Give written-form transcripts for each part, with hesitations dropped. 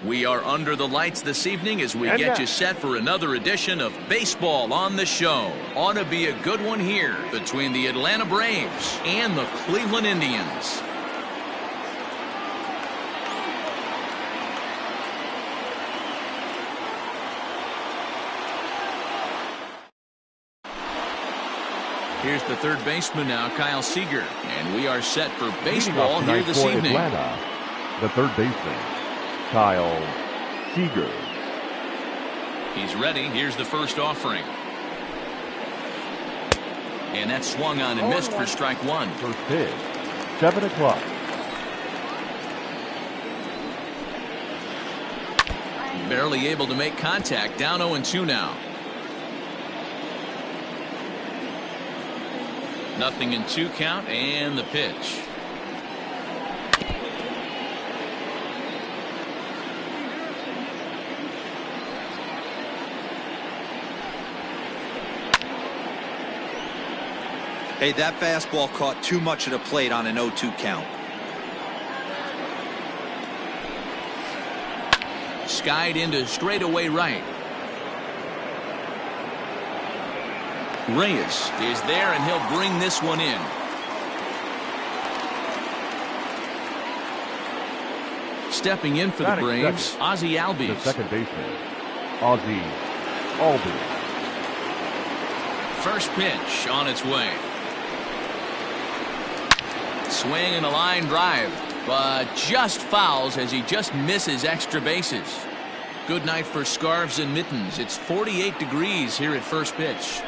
We are under the lights this evening as we get you set for another edition of Baseball on the Show. Ought to be a good one here between the Atlanta Braves and the Cleveland Indians. Here's the third baseman now, Kyle Seager, and we are set for baseball here this evening. Atlanta, the third baseman, Kyle Seager. He's ready. Here's the first offering. And that swung on and missed for strike one. First pitch, 7 o'clock. Barely able to make contact. Down 0-2 now. Nothing in 2 count, and the pitch. Hey, that fastball caught too much of the plate on an 0-2 count. Skied into straightaway right. Reyes is there, and he'll bring this one in. Stepping in for the Braves, Ozzie Albies. The second baseman, Ozzie Albies. First pitch on its way. Swing and a line drive, but just fouls as he just misses extra bases. Good night for scarves and mittens. It's 48 degrees here at first pitch.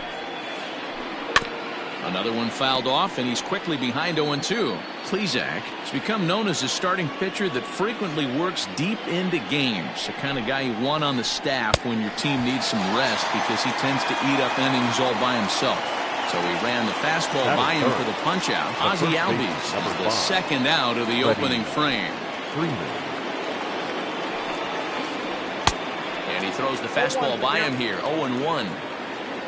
Another one fouled off, and he's quickly behind 0-2. Plesac has become known as a starting pitcher that frequently works deep into games. The kind of guy you want on the staff when your team needs some rest, because he tends to eat up innings all by himself. So he ran the fastball by him for the punch-out. Ozzie Albies is the second out of the opening frame. And he throws the fastball by him here, 0-1.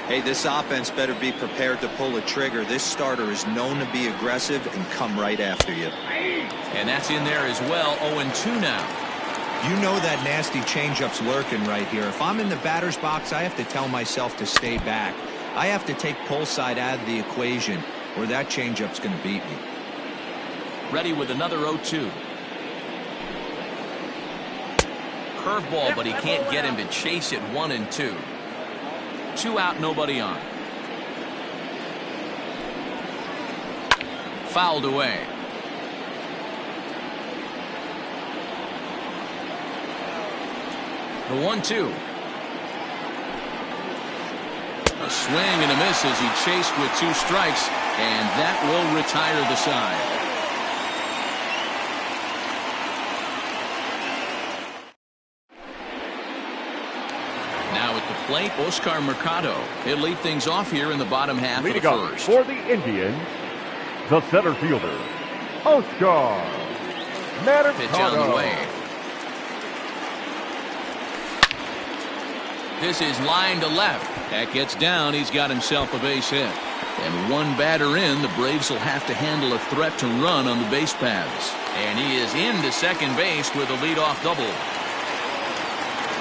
Hey, this offense better be prepared to pull a trigger. This starter is known to be aggressive and come right after you. And that's in there as well, 0-2 now. You know that nasty changeup's lurking right here. If I'm in the batter's box, I have to tell myself to stay back. I have to take pull side out of the equation, or that changeup's going to beat me. Ready with another 0-2. Curveball, but he can't get him to chase it. 1-2. 2 out, nobody on. Fouled away. The 1-2. A swing and a miss as he chased with 2 strikes, and that will retire the side. Now at the plate, Oscar Mercado. He'll lead things off here in the bottom half of the first. For the Indians, the center fielder, Oscar Mercado. Pitch on the way. This is line to left. That gets down. He's got himself a base hit. And 1 batter in, the Braves will have to handle a threat to run on the base paths. And he is into second base with a leadoff double.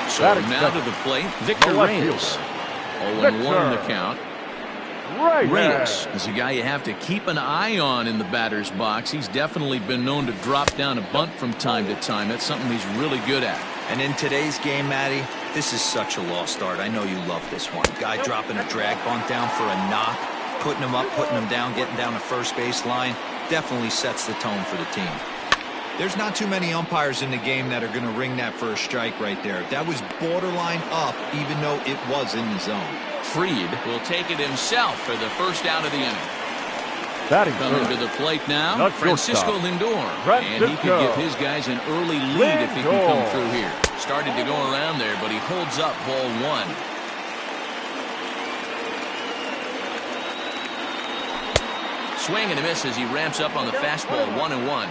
So now to the plate, Victor Reyes. 0-1 the count. Reyes is a guy you have to keep an eye on in the batter's box. He's definitely been known to drop down a bunt from time to time. That's something he's really good at. And in today's game, Matty, this is such a lost start. I know you love this one. Guy dropping a drag bunt down for a knock, putting him up, putting him down, getting down the first base line, definitely sets the tone for the team. There's not too many umpires in the game that are going to ring that first strike right there. That was borderline up, even though it was in the zone. Fried will take it himself for the first out of the inning. Coming to the plate now, Francisco Lindor. And he could give his guys an early lead if he can come through here. Started to go around there, but he holds up ball 1. Swing and a miss as he ramps up on the fastball. 1-1.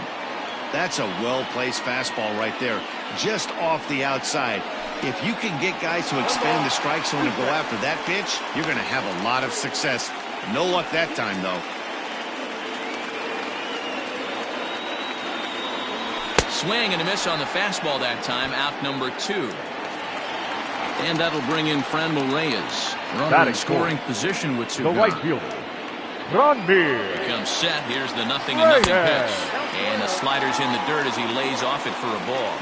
That's a well-placed fastball right there, just off the outside. If you can get guys to expand the strike zone and go after that pitch, you're going to have a lot of success. No luck that time, though. Swing and a miss on the fastball that time. Out number 2. And that'll bring in Franmil Reyes. Runner in scoring position with 2 The gone. right fielder, Franmil. Becomes set. Here's the 0-0 pitch. And the slider's in the dirt as he lays off it for a ball.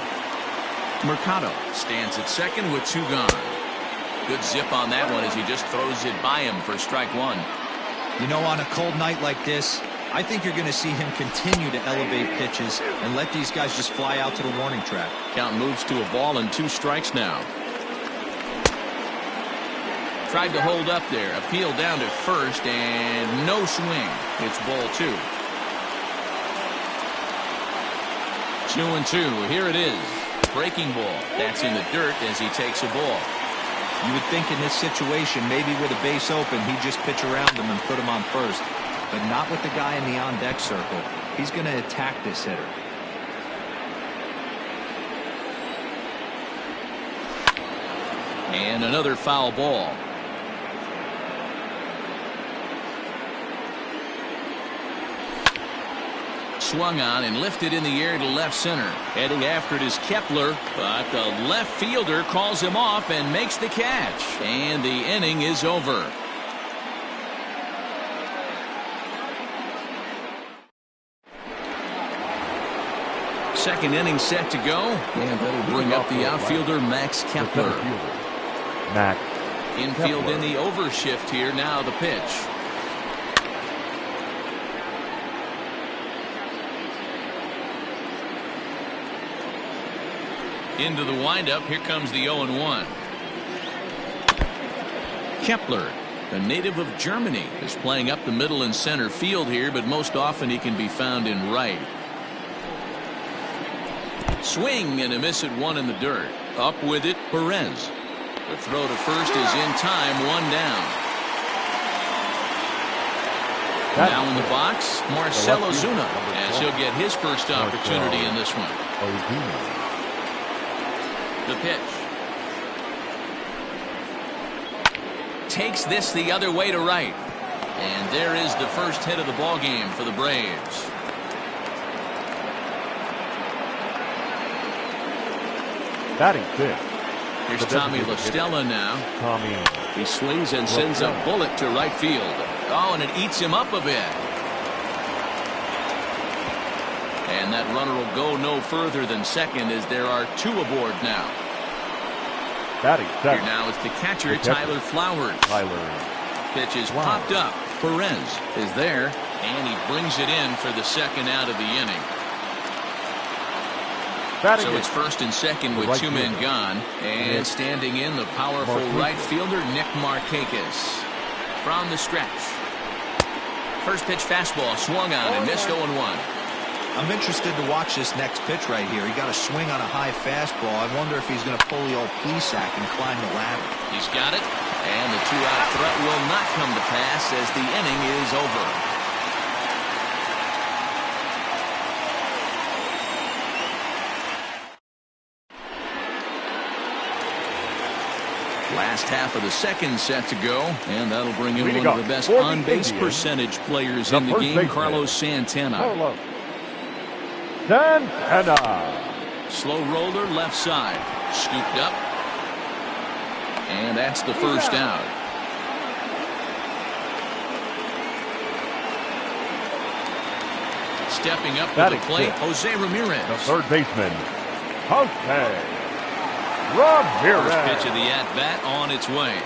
Mercado stands at second with 2 gone. Good zip on that one as he just throws it by him for strike 1. You know, on a cold night like this, I think you're going to see him continue to elevate pitches and let these guys just fly out to the warning track. Count moves to a ball and 2 strikes now. Tried to hold up there. Appeal down to first and no swing. It's ball 2. 2-2. Here it is. Breaking ball. That's in the dirt as he takes a ball. You would think in this situation, maybe with a base open, he'd just pitch around him and put him on first. But not with the guy in the on-deck circle. He's going to attack this hitter. And another foul ball. Swung on and lifted in the air to left center. Heading after it is Kepler, but the left fielder calls him off and makes the catch. And the inning is over. Second inning set to go. And that'll bring up the outfielder, Max Kepler. Max. Infield in the overshift here. Now the pitch. Into the windup. Here comes the 0-1. Kepler, a native of Germany, is playing up the middle and center field here, but most often he can be found in right. Swing and a miss at 1 in the dirt. Up with it, Perez. The throw to first is in time. 1 down. Now in the box, Marcell Ozuna, as he'll get his first opportunity in this one. The pitch. Takes this the other way to right. And there is the first hit of the ball game for the Braves. Batting 5th. Here's Tommy La Stella now. He swings and sends a bullet to right field. Oh, and it eats him up a bit. And that runner will go no further than second as there are 2 aboard now. Batting Here now is the catcher, Tyler Flowers. Pitch is popped up. Perez is there, and he brings it in for the second out of the inning. So it's first and second with 2 men gone. And standing in, the powerful right fielder, Nick Markakis. From the stretch. First pitch fastball swung on and missed 0-1. I'm interested to watch this next pitch right here. He got a swing on a high fastball. I wonder if he's going to pull the old Plesac and climb the ladder. He's got it, and the 2-out threat will not come to pass as the inning is over. Last half of the second set to go, and that'll bring in one of the best on-base percentage players in the game, Carlos Santana. Slow roller left side. Scooped up. And that's the first out. Stepping up to the plate, Jose Ramirez. The third baseman, Jose Ramirez. First pitch of the at-bat on its way.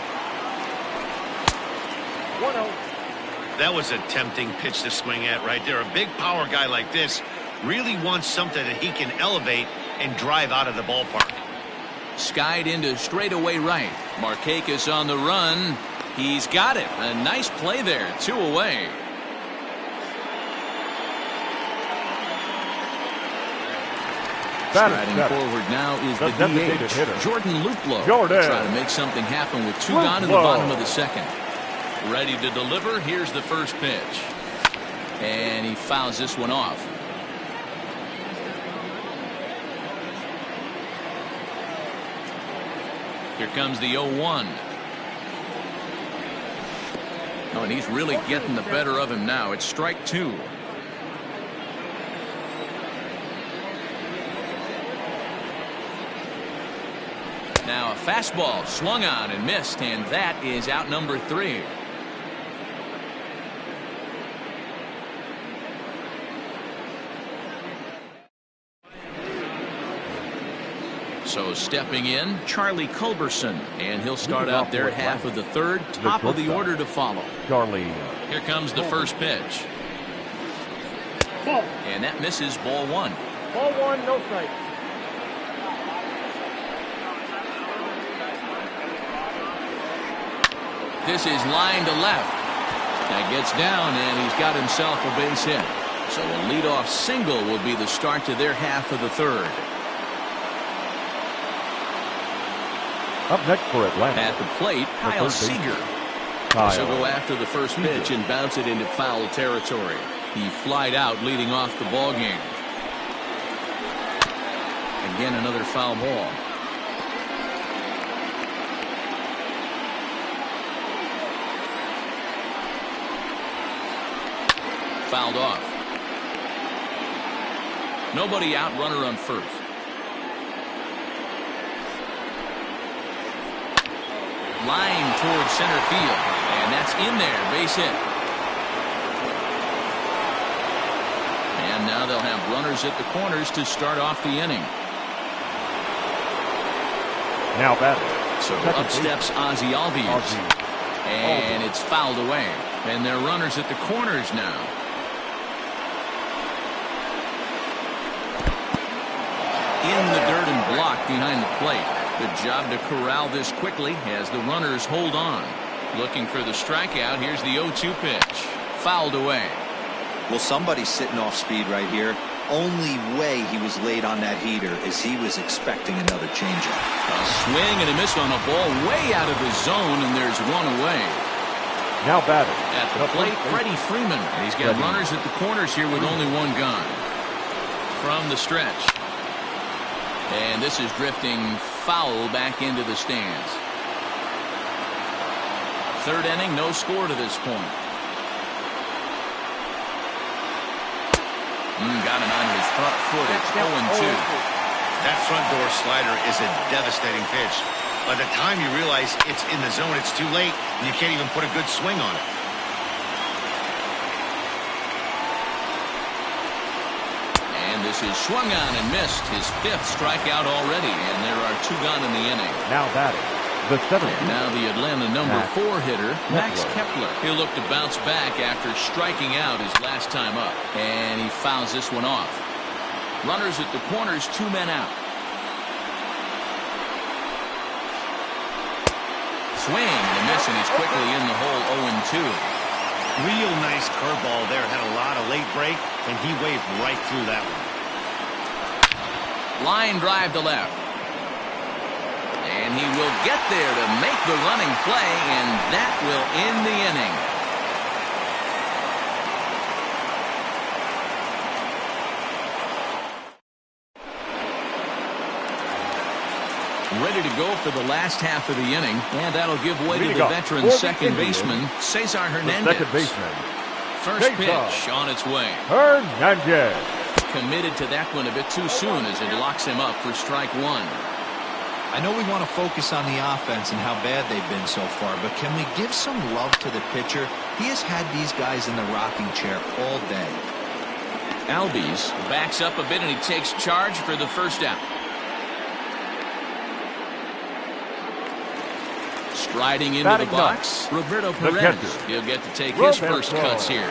1-0. That was a tempting pitch to swing at right there. A big power guy like this really wants something that he can elevate and drive out of the ballpark. Skied into straightaway right. Markakis on the run. He's got it. A nice play there. 2 away. Striding forward now is the DH, hitter, Jordan Luplow. Trying to make something happen with 2 gone in the bottom of the second. Ready to deliver. Here's the first pitch. And he fouls this one off. Here comes the 0-1. Oh, and he's really getting the better of him now. It's strike 2. Now a fastball swung on and missed, and that is out number 3. So stepping in, Charlie Culberson, and he'll start out their half of the third, top of the order to follow. Charlie. Here comes the first pitch. And that misses, ball 1. Ball 1, no strike. This is line to left. That gets down, and he's got himself a base hit. So a leadoff single will be the start to their half of the third. Up next for Atlanta. At the plate, Kyle Seager. This will go after the first pitch and bounce it into foul territory. He flied out, leading off the ball game. Again, another foul ball. Fouled off. Nobody out, runner on first. Line towards center field, and that's in there, base hit. And now they'll have runners at the corners to start off the inning. Now batting. So up steps Ozzie Albies. And it's fouled away. And they're runners at the corners now. In the dirt and blocked behind the plate. Good job to corral this quickly as the runners hold on. Looking for the strikeout. Here's the 0-2 pitch. Fouled away. Well, somebody's sitting off speed right here. Only way he was late on that heater is he was expecting another changeup. A swing and a miss on a ball way out of the zone, and there's one away. Now batting. At the plate, Freddie Freeman. He's got runners at the corners here with only one gone. From the stretch. And this is drifting foul back into the stands. Third inning, no score to this point. Got him on his front foot. It's 0-2. That front door slider is a devastating pitch. By the time you realize it's in the zone, it's too late, and you can't even put a good swing on it. And this is swung on and missed. His 5th strikeout already, and there are 2 gone in the inning. Now batting. The 7th. And now the Atlanta number 4 hitter, Max Kepler. He'll look to bounce back after striking out his last time up. And he fouls this one off. Runners at the corners, 2 men out. Swing and a miss, and he's quickly in the hole, 0-2. Real nice curveball there. Had a lot of late break, and he waved right through that one. Line drive to left. And he will get there to make the running play, and that will end the inning. Ready to go for the last half of the inning, and that'll give way to the veteran second baseman, Cesar Hernandez. Second baseman. First pitch on its way. Hernandez. Committed to that one a bit too soon as it locks him up for strike 1. I know we want to focus on the offense and how bad they've been so far, but can we give some love to the pitcher? He has had these guys in the rocking chair all day. Albies backs up a bit, and he takes charge for the first out. Striding into the box, Roberto Perez. He'll get to take his first cuts here.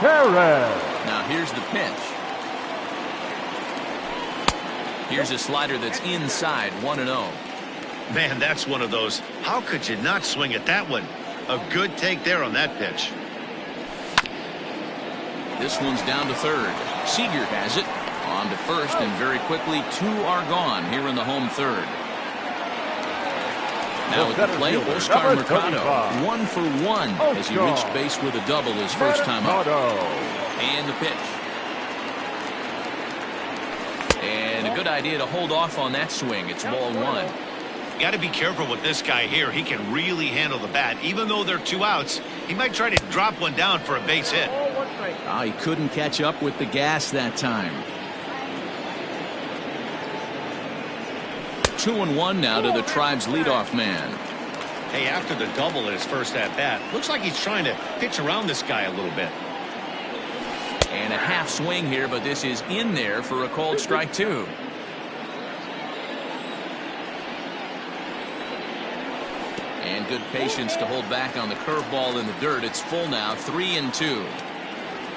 Perez. Now here's the pitch. Here's a slider that's inside, 1-0. Man, that's one of those. How could you not swing at that one? A good take there on that pitch. This one's down to third. Seager has it. On to first, and very quickly 2 are gone here in the home third. Now at the plate, Oscar Mercado, 1 for 1 as he reached base with a double his first time up. And the pitch. And a good idea to hold off on that swing. It's ball 1. Got to be careful with this guy here. He can really handle the bat. Even though they're 2 outs, he might try to drop one down for a base hit. Oh, he couldn't catch up with the gas that time. 2-1 now to the Tribe's leadoff man. Hey, after the double at his first at-bat, looks like he's trying to pitch around this guy a little bit. And a half swing here, but this is in there for a called strike 2. And good patience to hold back on the curveball in the dirt. It's full now, 3-2.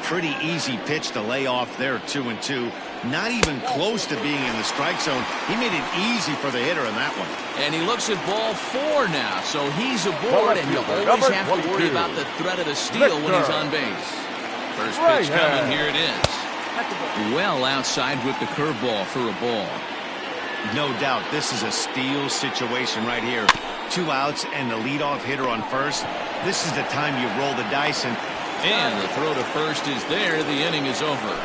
Pretty easy pitch to lay off there, 2-2. Not even close to being in the strike zone. He made it easy for the hitter in that one. And he looks at ball 4 now, so he's aboard, and you always have to worry about the threat of the steal when he's on base. First pitch coming, here it is. Well outside with the curveball for a ball. No doubt this is a steal situation right here. 2 outs and the leadoff hitter on first. This is the time you roll the dice, and the throw to first is there. The inning is over.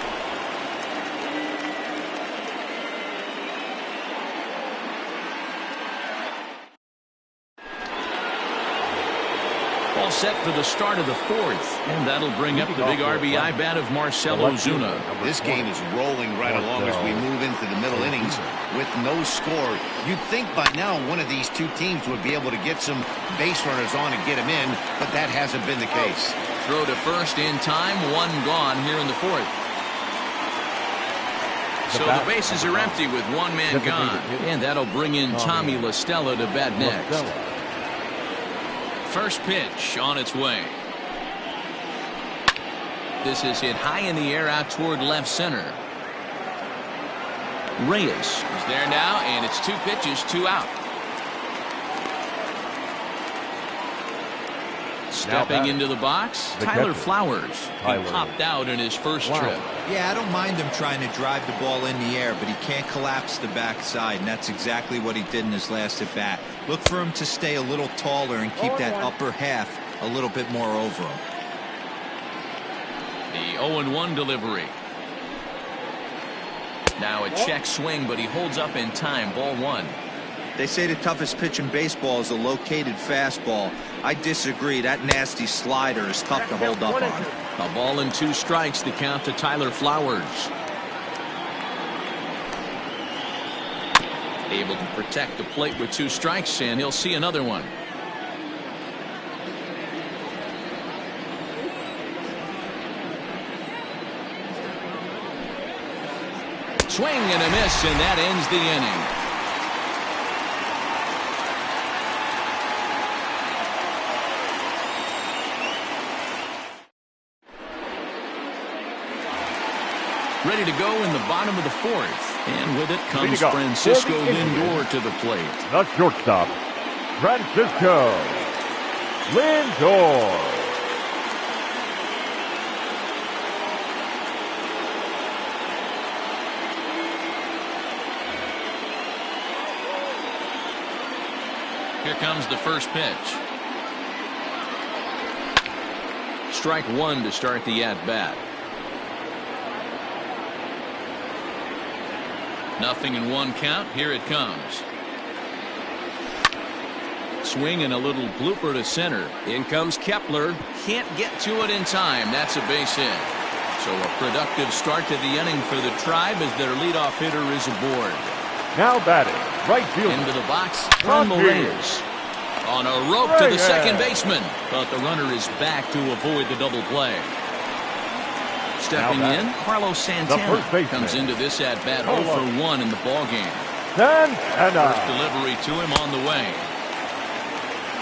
All set for the start of the 4th, and that'll bring up the big RBI bat of Marcell Ozuna. This game is rolling right along as we move into the middle innings with no score. You'd think by now one of these two teams would be able to get some base runners on and get them in, but that hasn't been the case. Throw to first in time, 1 gone here in the 4th. So the bases are empty with 1 man gone, and that'll bring in Tommy La Stella to bat next. First pitch on its way. This is hit high in the air out toward left center. Reyes is there now, and it's 2 pitches, 2 out. Stepping into the box, Tyler Flowers. He popped out in his first trip. Yeah, I don't mind him trying to drive the ball in the air, but he can't collapse the backside, and that's exactly what he did in his last at bat. Look for him to stay a little taller and keep that upper half a little bit more over him. The 0-1 delivery. Now a check swing, but he holds up in time. Ball 1. They say the toughest pitch in baseball is a located fastball. I disagree. That nasty slider is tough to hold up on. A ball and 2 strikes, the count to Tyler Flowers. Able to protect the plate with 2 strikes, and he'll see another one. Swing and a miss, and that ends the inning. Ready to go in the bottom of the 4th. And with it comes Francisco Lindor to the plate. The shortstop, Francisco Lindor. Here comes the first pitch. Strike 1 to start the at-bat. 0-1 count. Here it comes. Swing and a little blooper to center. In comes Kepler. Can't get to it in time. That's a base hit. So a productive start to the inning for the Tribe as their leadoff hitter is aboard. Now batting, right field. Into the box, Franmil Reyes. On a rope to the second baseman. But the runner is back to avoid the double play. Stepping in, Carlos Santana comes into this at-bat 0 for 1 in the ballgame. First delivery to him on the way.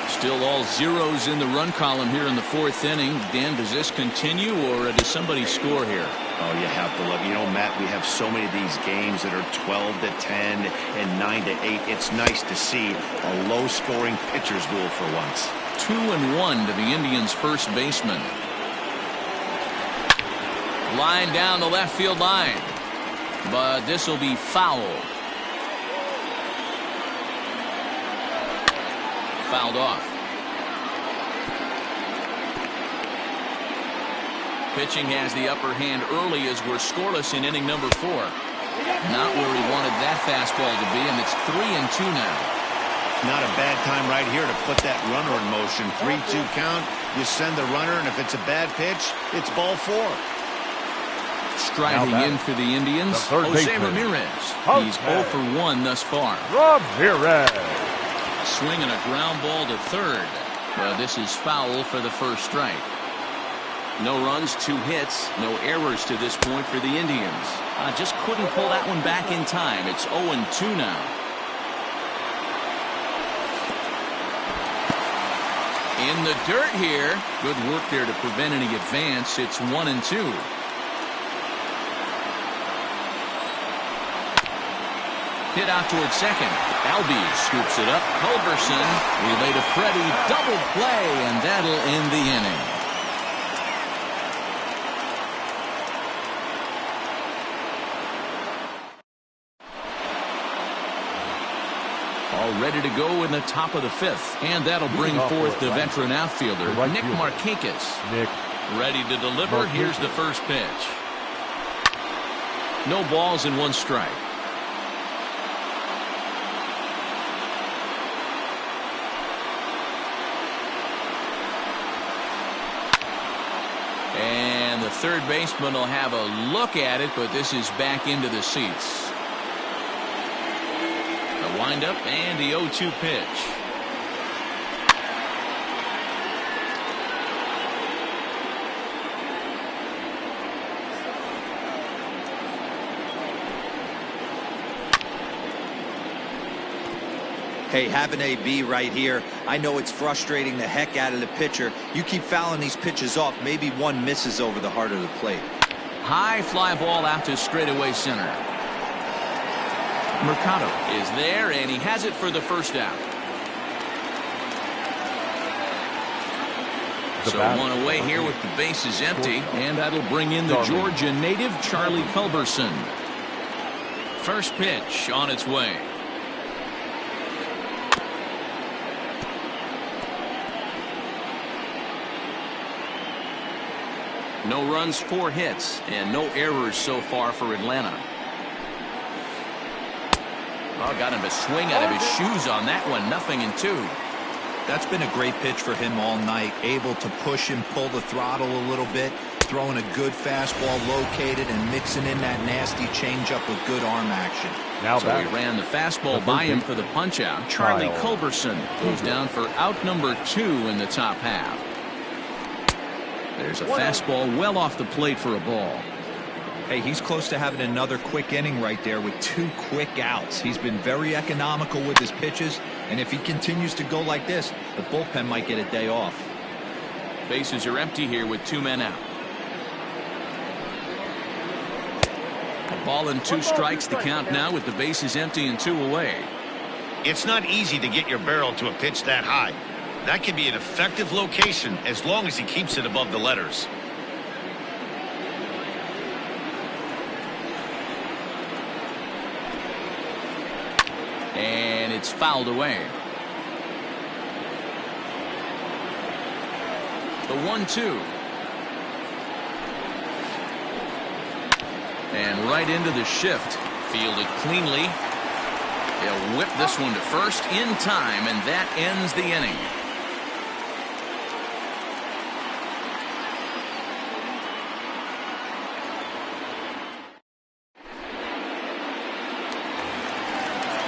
Still all zeros in the run column here in the 4th inning. Dan, does this continue, or does somebody score here? Oh, you have to look. You know, Matt, we have so many of these games that are 12-10 and 9-8. It's nice to see a low-scoring pitcher's duel for once. 2-1 to the Indians' first baseman. Line down the left field line, but this will be foul. Fouled off. Pitching has the upper hand early as we're scoreless in inning number 4. Not where he wanted that fastball to be, and it's 3-2 now. Not a bad time right here to put that runner in motion. 3-2 count. You send the runner, and if it's a bad pitch, it's ball 4. Striding in for the Indians, Jose Ramirez. He's 0 for 1 thus far. Ramirez. A swing and a ground ball to third. Well, this is foul for the first strike. No runs, 2 hits, no errors to this point for the Indians. Just couldn't pull that one back in time. It's 0-2 now. In the dirt here. Good work there to prevent any advance. It's 1-2. Hit out towards second. Albies scoops it up. Culberson relay to Freddie. Double play, and that'll end the inning. All ready to go in the top of the 5th. And that'll bring forth the veteran outfielder, Nick Markakis. Ready to deliver. Here's the first pitch. No balls and 1 strike. And the third baseman will have a look at it, but this is back into the seats. The windup and the 0-2 pitch. Hey, have an AB right here. I know it's frustrating the heck out of the pitcher. You keep fouling these pitches off. Maybe one misses over the heart of the plate. High fly ball out to straightaway center. Mercado is there, and he has it for the first out. So 1 away here with the bases empty, and that'll bring in the Georgia native, Charlie Culberson. First pitch on its way. No runs, 4 hits, and no errors so far for Atlanta. Oh, got him to swing out of his shoes on that one. 0-2. That's been a great pitch for him all night. Able to push and pull the throttle a little bit. Throwing a good fastball located and mixing in that nasty changeup with good arm action. So he ran the fastball by him for the punch-out. Charlie Culberson goes down for out number 2 in the top half. There's a fastball well off the plate for a ball. Hey, he's close to having another quick inning right there with 2 quick outs. He's been very economical with his pitches, and if he continues to go like this, the bullpen might get a day off. Bases are empty here with 2 men out. A ball and 2 strikes, the count now with the bases empty and 2 away. It's not easy to get your barrel to a pitch that high. That can be an effective location as long as he keeps it above the letters. And it's fouled away. The 1-2. And right into the shift. Fielded cleanly. They'll whip this one to first in time, and that ends the inning.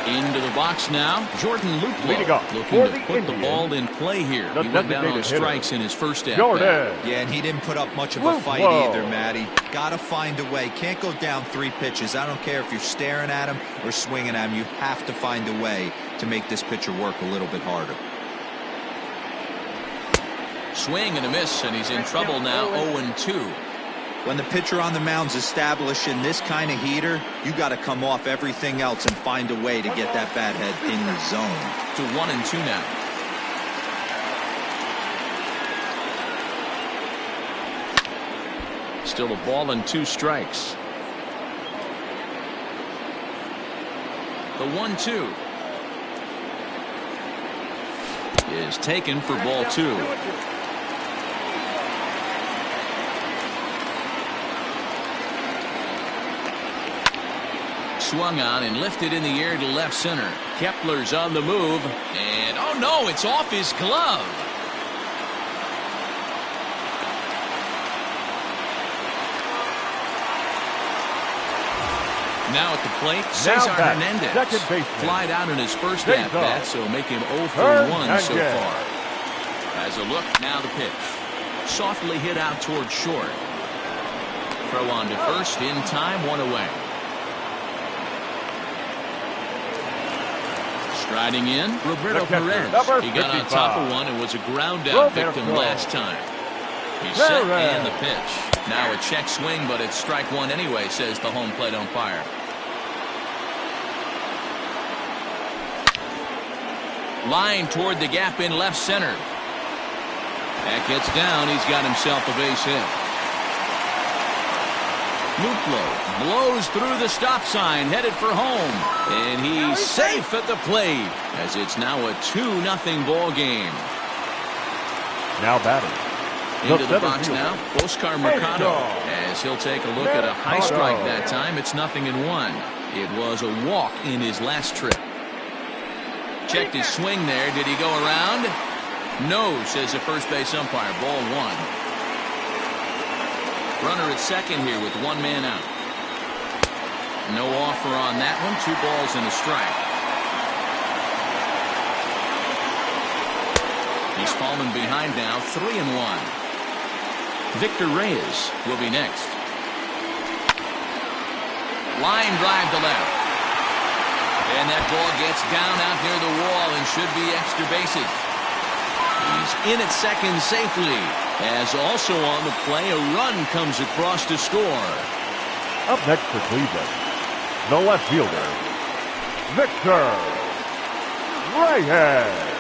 Into the box now, Jordan Luplow looking to put the ball in play here. He went down on strikes in his first at bat. Yeah, and he didn't put up much of a fight either, Matty. Gotta find a way. Can't go down 3 pitches. I don't care if you're staring at him or swinging at him. You have to find a way to make this pitcher work a little bit harder. Swing and a miss, and he's in trouble now. 0-2. When the pitcher on the mound's establishing this kind of heater, you got to come off everything else and find a way to get that bat head in the zone. To 1-2 now. Still a ball and 2 strikes. The 1-2 is taken for ball 2. Swung on and lifted in the air to left center. Kepler's on the move, and oh no, it's off his glove. Now at the plate, Cesar Hernandez. Second baseman. Flied out in his first at-bat, so make him 0 for 1 so far. As a look, now the pitch. Softly hit out toward short. Throw on to first, in time, 1 away. Striding in, Roberto Perez. He got on top of one and was a ground out victim last time. He's set and the pitch. Now a check swing, but it's strike one anyway, says the home plate umpire. Line toward the gap in left center. That gets down. He's got himself a base hit. Luplo blows through the stop sign, headed for home. And he's safe at the plate, as it's now a 2-0 ball game. Now batting. Into the box now, Oscar Mercado, as he'll take a look at a high strike that time. It's 0-1. It was a walk in his last trip. Checked his swing there. Did he go around? No, says the first base umpire. Ball 1. Runner at second here with 1 man out. No offer on that one. 2 balls and a strike. He's fallen behind now, 3-1. Victor Reyes will be next. Line drive to left. And that ball gets down out near the wall and should be extra bases. He's in at second safely, as also on the play a run comes across to score. Up next for Cleveland, the left fielder, Victor Reyes.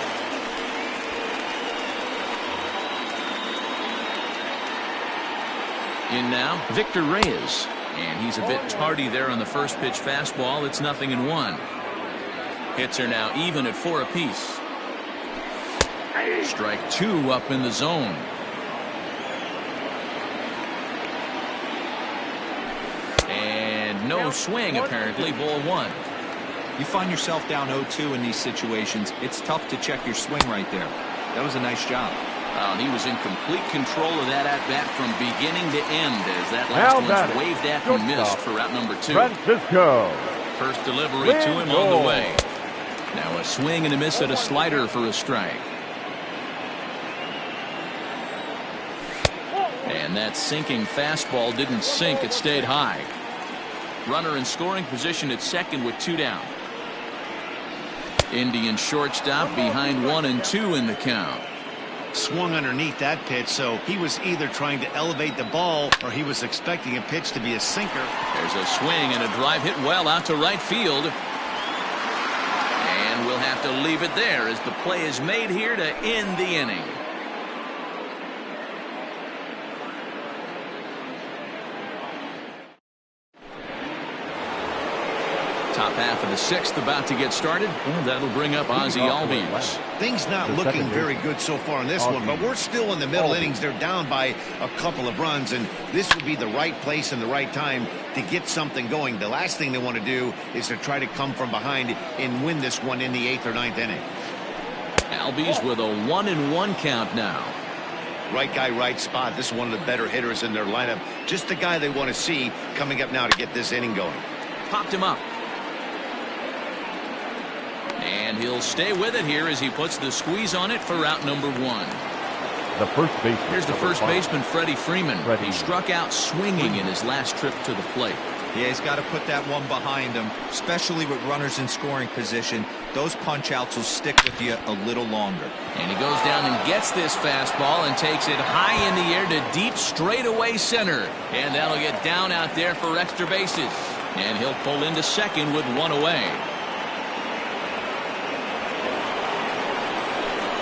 In now, Victor Reyes. And he's a bit tardy there on the first pitch fastball. It's 0-1. Hits are now even at 4 apiece. Strike 2 up in the zone. And no swing, apparently. Ball 1. You find yourself down 0-2 in these situations. It's tough to check your swing right there. That was a nice job. He was in complete control of that at-bat from beginning to end, as that last one's waved at and missed for out number 2. Francisco. First delivery to him on the way. Now a swing and a miss at a slider for a strike. And that sinking fastball didn't sink. It stayed high. Runner in scoring position at second with 2 down. Indian shortstop behind 1 and 2 in the count. Swung underneath that pitch, so he was either trying to elevate the ball or he was expecting a pitch to be a sinker. There's a swing and a drive hit well out to right field. And we'll have to leave it there as the play is made here to end the inning. Top half of the 6th about to get started, and that'll bring up Ozzie Albies. Things not looking very good so far in this one, but we're still in the middle innings. They're down by a couple of runs, and this would be the right place and the right time to get something going. The last thing they want to do is to try to come from behind and win this one in the 8th or 9th inning. Albies with a 1-1 count now. Right guy, right spot. This is one of the better hitters in their lineup. Just the guy they want to see coming up now to get this inning going. Popped him up. And he'll stay with it here as he puts the squeeze on it for out number 1. The first baseman. Here's the first baseman, Freddie Freeman. He struck out swinging in his last trip to the plate. Yeah, he's got to put that one behind him, especially with runners in scoring position. Those punch outs will stick with you a little longer. And he goes down and gets this fastball and takes it high in the air to deep straightaway center. And that'll get down out there for extra bases. And he'll pull into second with 1 away.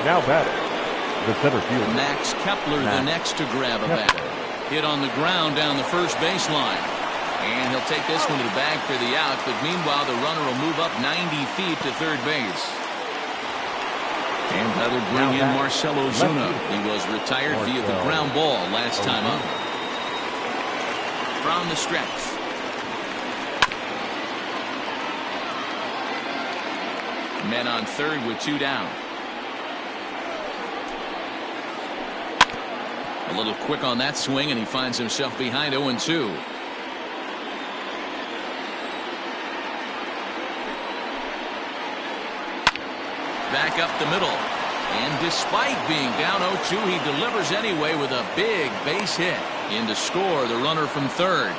Now batting, the center fielder, Max Kepler, the next to grab a bat. Hit on the ground down the first baseline. And he'll take this one to the bag for the out, but meanwhile the runner will move up 90 feet to third base. And that'll bring in Marcell Ozuna. He was retired via the ground ball last time up. From the stretch. Men on third with 2 down. A little quick on that swing, and he finds himself behind 0-2. back up the middle. And despite being down 0-2, he delivers anyway with a big base hit. In to score the runner from third.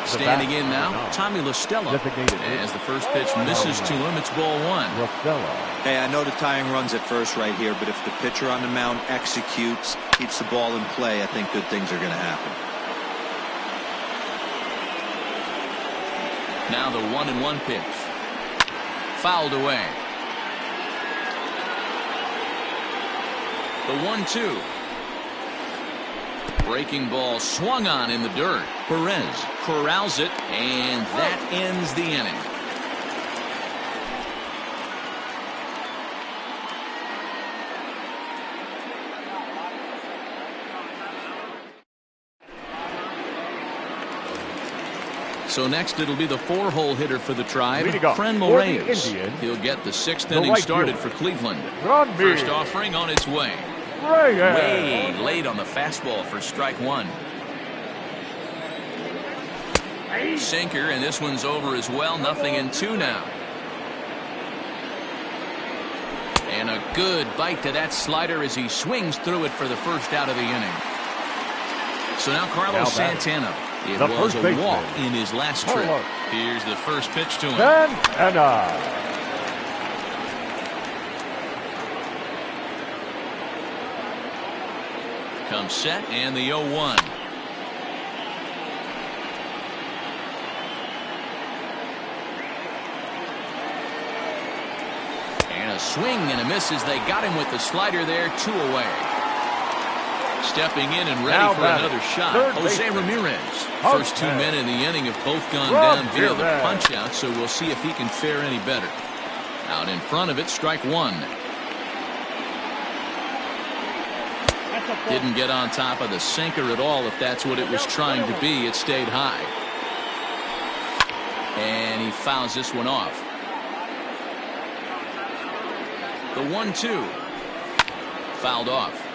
Standing in now, Tommy LaStella. As the first pitch misses to him, it's ball one. Hey, I know the tying run's at first right here, but if the pitcher on the mound executes, keeps the ball in play, I think good things are going to happen. Now the 1-1 pitch. Fouled away. The 1-2. Breaking ball swung on in the dirt. Perez corrals it, and that ends the inning. So next it'll be the 4-hole hitter for the Tribe, Franmil Reyes. He'll get the 6th inning started for Cleveland. First offering on its way. Way late on the fastball for strike one. Sinker, and this one's over as well. 0-2 now. And a good bite to that slider as he swings through it for the first out of the inning. So now Carlos Santana. It was a walk in his last trip. Here's the first pitch to him. Comes set, and the 0-1. And a swing and a miss as they got him with the slider there. 2 away. Stepping in and ready for another shot, Jose Ramirez. First 2 men in the inning have both gone down via the punch-out, so we'll see if he can fare any better. Out in front of it, strike one. Didn't get on top of the sinker at all, if that's what it was trying to be. It stayed high. And he fouls this one off. The 1-2. Fouled off.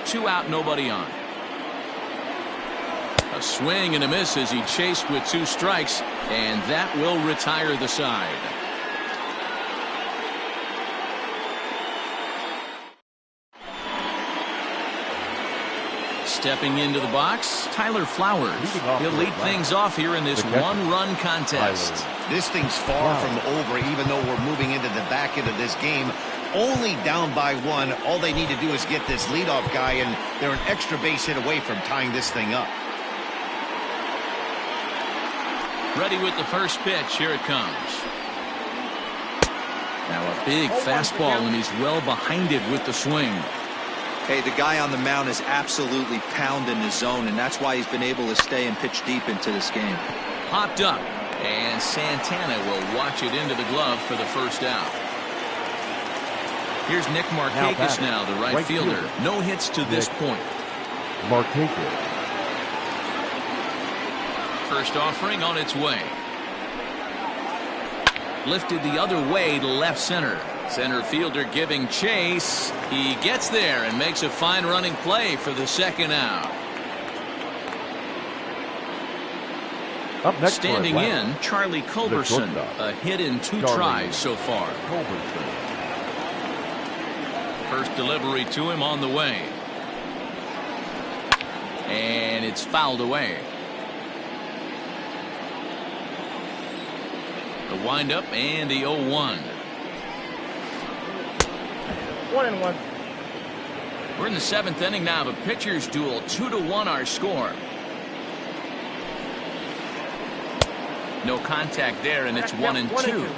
2 out, nobody on. A swing and a miss as he chased with 2 strikes, and that will retire the side. Stepping into the box, Tyler Flowers. He'll lead things off here in this 1-run contest. This thing's far from over, even though we're moving into the back end of this game. Only down by 1. All they need to do is get this leadoff guy, and they're an extra base hit away from tying this thing up. Ready with the first pitch. Here it comes. Now a big fastball, and he's well behind it with the swing. Hey, the guy on the mound is absolutely pounding the zone, and that's why he's been able to stay and pitch deep into this game. Popped up, and Santana will watch it into the glove for the first out. Here's Nick Markakis now, the right fielder. No hits to this point. Markakis. First offering on its way. Lifted the other way to left center. Center fielder giving chase. He gets there and makes a fine running play for the second out. Up next, standing in, Charlie Culberson. A hit in 2 tries so far. First delivery to him on the way. And it's fouled away. The windup and the 0-1. 1-1. We're in the 7th inning now of a pitcher's duel. 2-1 our score. No contact there, and it's 1-2.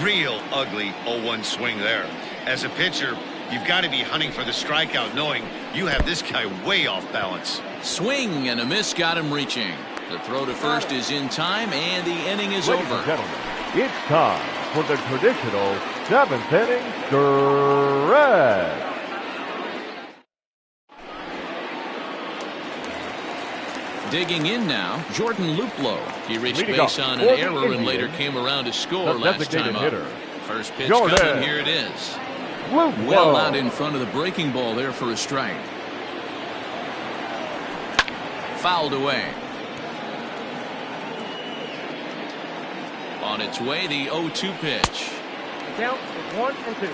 Real ugly 0-1 swing there. As a pitcher, you've got to be hunting for the strikeout, knowing you have this guy way off balance. Swing and a miss got him reaching. The throw to first is in time, and the inning is Ladies over. and gentlemen, it's time for the traditional 7th inning stretch. Digging in now, Jordan Luplow. He reached base on an error and later came around to score last time up. First pitch coming, here it is. Well out in front of the breaking ball there for a strike. Fouled away. On its way, the 0-2 pitch. Count is 1-2.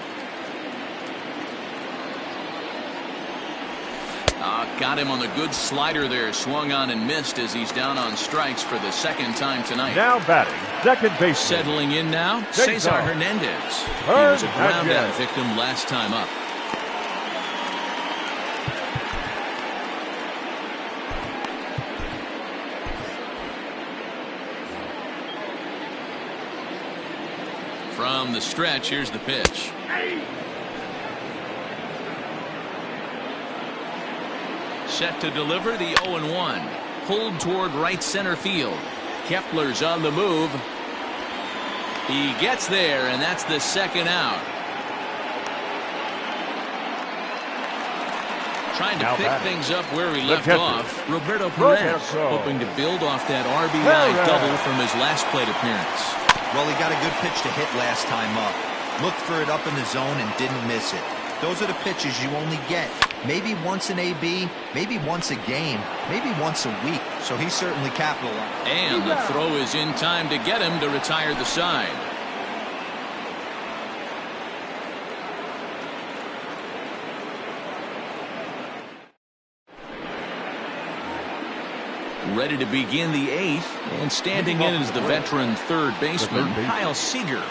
Got him on the good slider there. Swung on and missed as he's down on strikes for the second time tonight. Now batting, second base. Settling in now, Cesar Hernandez. He was a ground out victim last time up. From the stretch, here's the pitch. Set to deliver the 0-1. Pulled toward right center field. Kepler's on the move. He gets there, and that's the second out. Trying to pick things up where he left off. Roberto Perez hoping to build off that RBI double from his last plate appearance. Well, he got a good pitch to hit last time up. Looked for it up in the zone and didn't miss it. Those are the pitches you only get. Maybe once an AB, maybe once a game, maybe once a week. So he certainly capitalized. And the throw is in time to get him to retire the side. Ready to begin the 8th, and standing in is the veteran third baseman, Kyle Seager.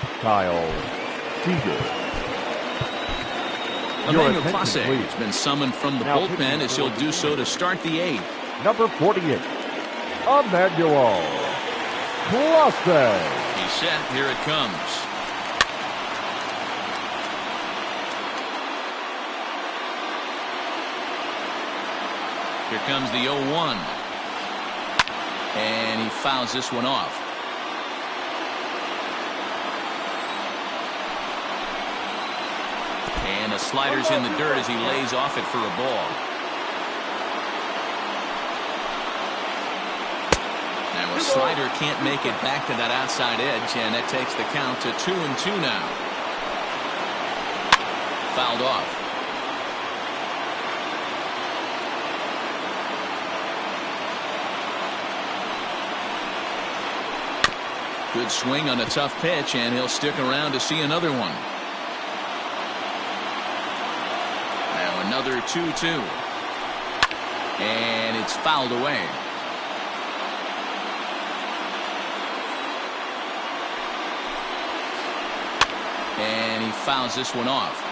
Emmanuel Clase has been summoned from the bullpen as he'll do so to start the 8th. Number 48, Emmanuel Clase. He's set. Here it comes. Here comes the 0-1. And he fouls this one off. And the slider's in the dirt as he lays off it for a ball. Now a slider can't make it back to that outside edge, and that takes the count to 2-2 now. Fouled off. Good swing on a tough pitch, and he'll stick around to see another one. Now another 2-2. And it's fouled away. And he fouls this one off.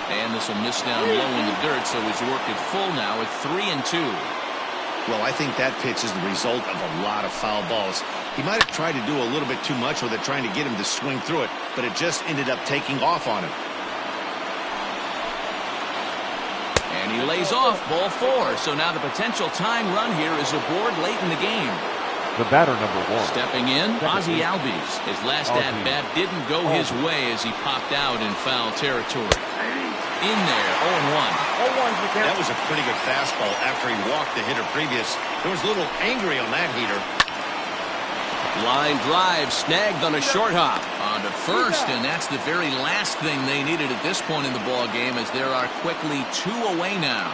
And this will miss down low in the dirt, so he's worked it full now at 3-2. Well, I think that pitch is the result of a lot of foul balls. He might have tried to do a little bit too much with it, trying to get him to swing through it, but it just ended up taking off on him. And he lays off ball 4. So now the potential tying run here is aboard late in the game. The batter, number 1. Stepping in, Ozzie Albies. His last at-bat didn't go his way as he popped out in foul territory. In there, 0-1. That was a pretty good fastball after he walked the hitter previous. There was a little angry on that heater. Line drive snagged on a short hop on to first, and that's the very last thing they needed at this point in the ball game, as there are quickly 2 away now.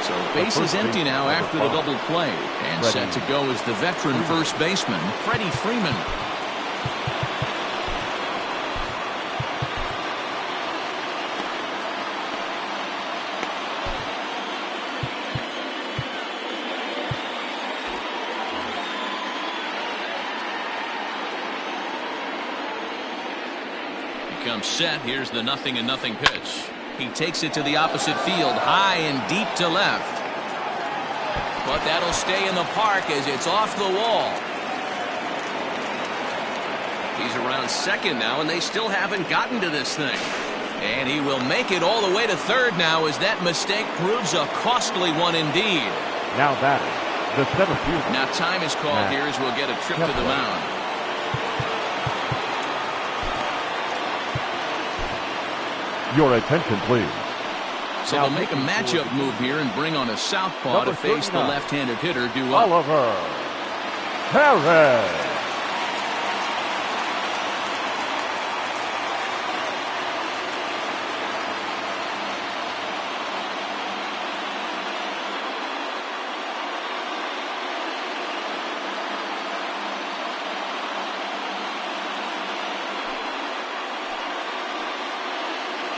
So base is empty now after the double play, and set to go is the veteran first baseman, Freddie Freeman. Comes set. Here's the 0-0 pitch. He takes it to the opposite field, high and deep to left. But that'll stay in the park as it's off the wall. He's around second now, and they still haven't gotten to this thing. And he will make it all the way to third now, as that mistake proves a costly one indeed. Now batting, the center fielder. Now time is called here as we'll get a trip to the mound. Your attention, please. So they'll make a matchup move here and bring on a southpaw to face the left-handed hitter, due up. Oliver Perez.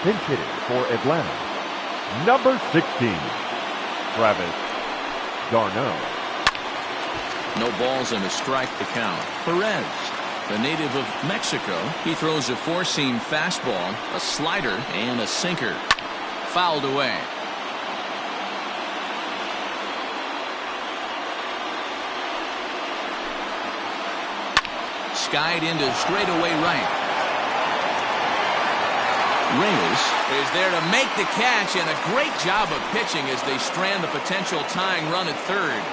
Pinch hitting for Atlanta, number 16, Travis d'Arnaud. No balls and a strike to count. Perez, the native of Mexico, he throws a four-seam fastball, a slider, and a sinker. Fouled away. Skied into straightaway right. Reyes is there to make the catch, and a great job of pitching as they strand the potential tying run at third.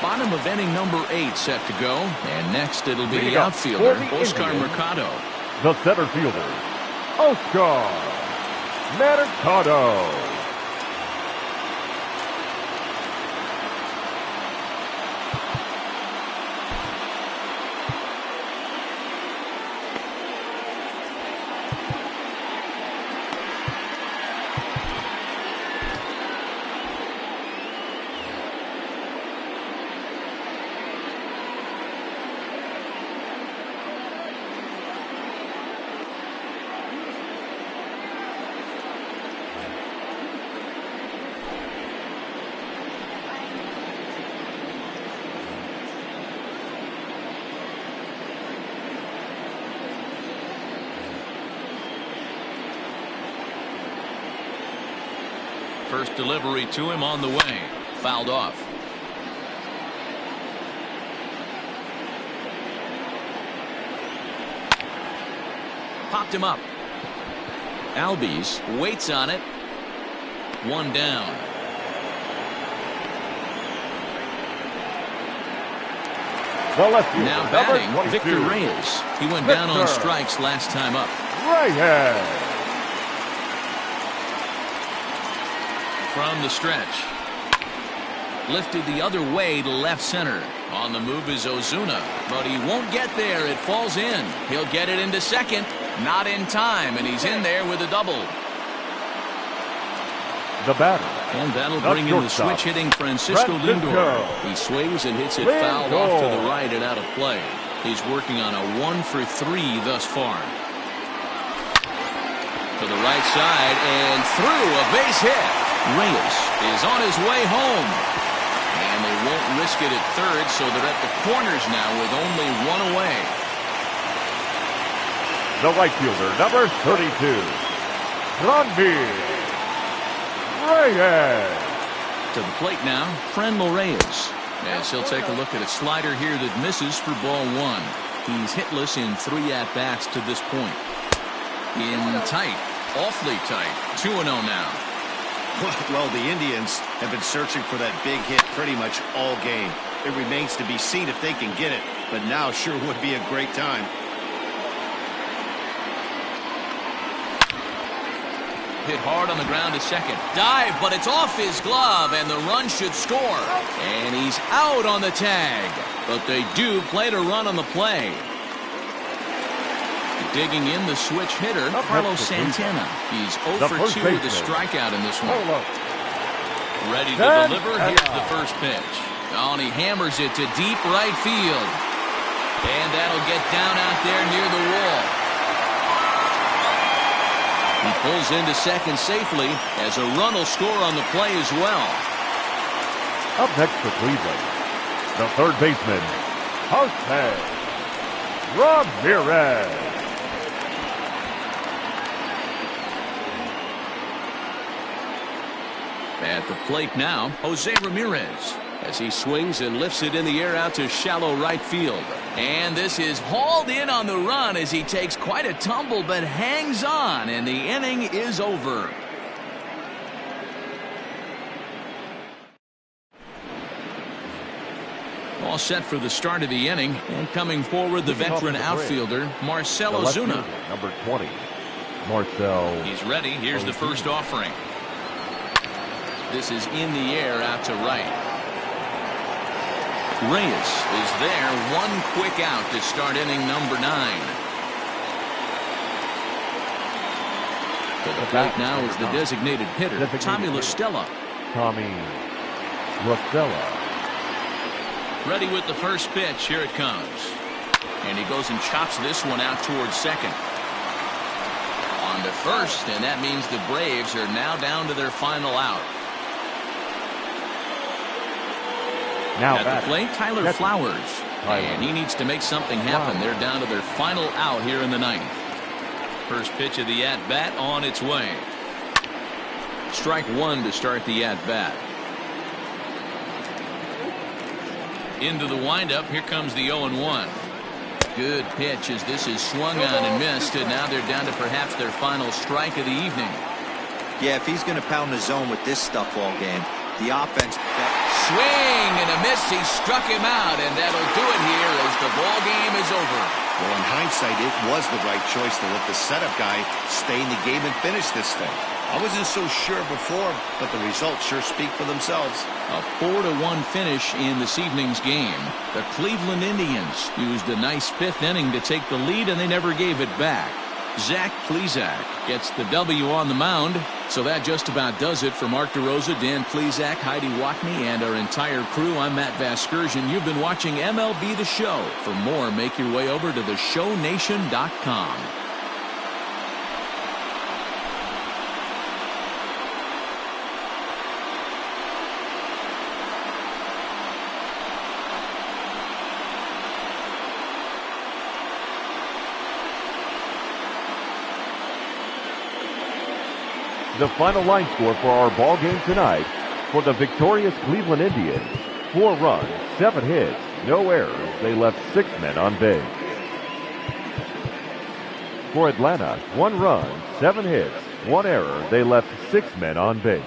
Bottom of inning number 8 set to go, and next it'll be the outfielder, Oscar Mercado. The center fielder, Oscar Mercado. First delivery to him on the way. Fouled off. Popped him up. Albies waits on it. One down. Now batting, Victor Reyes. He went down on strikes last time up. Reyes. From the stretch. Lifted the other way to left center. On the move is Ozuna, but he won't get there. It falls in. He'll get it into second. Not in time, and he's in there with a double. The batter. And that'll bring in the switch-hitting Francisco Lindor. He swings and hits it foul off to the right and out of play. He's working on a 1-for-3 thus far. To the right side and through, a base hit. Reyes is on his way home. And they won't risk it at third, so they're at the corners now with only one away. The right fielder, number 32, Reyes. To the plate now, Franmil Reyes. As he'll take a look at a slider here that misses for ball one. He's hitless in 3 at-bats to this point. In tight, awfully tight, 2-0 now. Well, the Indians have been searching for that big hit pretty much all game. It remains to be seen if they can get it, but now sure would be a great time. Hit hard on the ground to second. Dive, but it's off his glove, and the run should score. And he's out on the tag. But they do play to run on the play. Digging in the switch hitter, Carlos Santana. He's 0 for 2 with a strikeout in this one. Ready to deliver. Here's the first pitch. Oh, and he hammers it to deep right field. And that'll get down out there near the wall. He pulls into second safely as a run will score on the play as well. Up next for Cleveland, the third baseman, Jose Ramirez. At the plate now, Jose Ramirez, as he swings and lifts it in the air out to shallow right field. And this is hauled in on the run as he takes quite a tumble but hangs on, and the inning is over. All set for the start of the inning, and coming forward the veteran outfielder Marcell Ozuna. Number 20, Marcell. He's ready. Here's the first offering. This is in the air out to right. Reyes is there, one quick out to start inning number 9. To the plate now is the designated hitter, Tommy La Stella. Tommy La Stella. Ready with the first pitch. Here it comes. And he goes and chops this one out towards second. On to first, and that means the Braves are now down to their final out. Now at the plate, Tyler Flowers. And he needs to make something happen. They're down to their final out here in the ninth. First pitch of the at-bat on its way. Strike one to start the at-bat. Into the windup. Here comes the 0-1. Good pitch as this is swung on and missed, and now they're down to perhaps their final strike of the evening. Yeah, if he's going to pound the zone with this stuff all game, the offense. Swing and a miss. He struck him out, and that'll do it here as the ball game is over. Well, in hindsight, it was the right choice to let the setup guy stay in the game and finish this thing. I wasn't so sure before, but the results sure speak for themselves. A 4-1 finish in this evening's game. The Cleveland Indians used a nice fifth inning to take the lead, and they never gave it back. Zach Plesac gets the W on the mound. So that just about does it for Mark DeRosa, Dan Plesac, Heidi Watney, and our entire crew. I'm Matt Vasgersian. You've been watching MLB The Show. For more, make your way over to theshownation.com. The final line score for our ball game tonight: for the victorious Cleveland Indians, 4 runs, 7 hits, no errors. They left 6 men on base. For Atlanta, 1 run, 7 hits, 1 error. They left 6 men on base.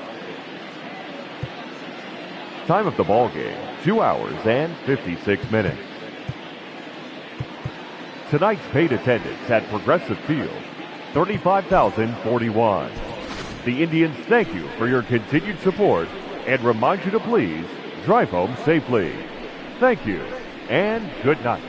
Time of the ball game: 2 hours and 56 minutes. Tonight's paid attendance at Progressive Field, 35,041. The Indians thank you for your continued support and remind you to please drive home safely. Thank you and good night.